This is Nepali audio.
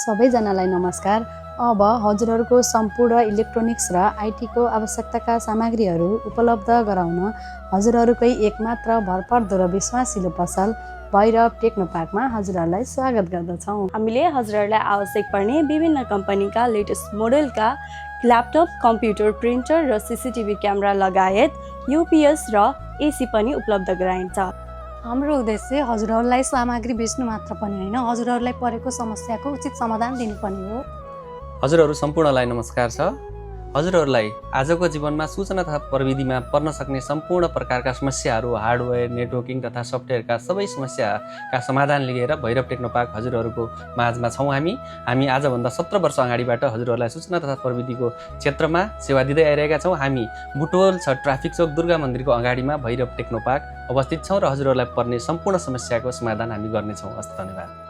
सबैजनालाई नमस्कार। अब हजुरहरूको सम्पूर्ण इलेक्ट्रोनिक्स र आइटीको आवश्यकताका सामग्रीहरू उपलब्ध गराउन हजुरहरूकै एकमात्र भरपर्दो र विश्वासिलो पसल भैरव टेक्नोपार्कमा हजुरहरूलाई स्वागत गर्दछौँ। हामीले हजुरहरूलाई आवश्यक पर्ने विभिन्न कम्पनीका लेटेस्ट मोडलका ल्यापटप, कम्प्युटर, प्रिन्टर र सीसीटीभी क्यामेरा लगायत युपीएस र एसी पनि उपलब्ध गराइन्छ। हाम्रो उद्देश्य हजुरहरूलाई सामग्री बेच्नु मात्र पनि होइन, हजुरहरूलाई परेको समस्याको उचित समाधान दिनु पनि हो। हजुरहरू सम्पूर्णलाई नमस्कार छ। हजुरहरूलाई आजको जीवनमा सूचना तथा प्रविधिमा पर्न सक्ने सम्पूर्ण प्रकारका समस्याहरू, हार्डवेयर, नेटवर्किङ तथा सफ्टवेयरका सबै समस्याका समाधान लिएर भैरव टेक्नोपार्क हजुरहरूको माझमा छौँ। हामी आजभन्दा 17 वर्ष अगाडिबाट हजुरहरूलाई सूचना तथा प्रविधिको क्षेत्रमा सेवा दिँदै आइरहेका छौँ। हामी बुटवल छ ट्राफिक चौक दुर्गा मन्दिरको अगाडिमा भैरव टेक्नोपार्क अवस्थित छौँ र हजुरहरूलाई पर्ने सम्पूर्ण समस्याको समाधान हामी गर्नेछौँ। हस्, धन्यवाद।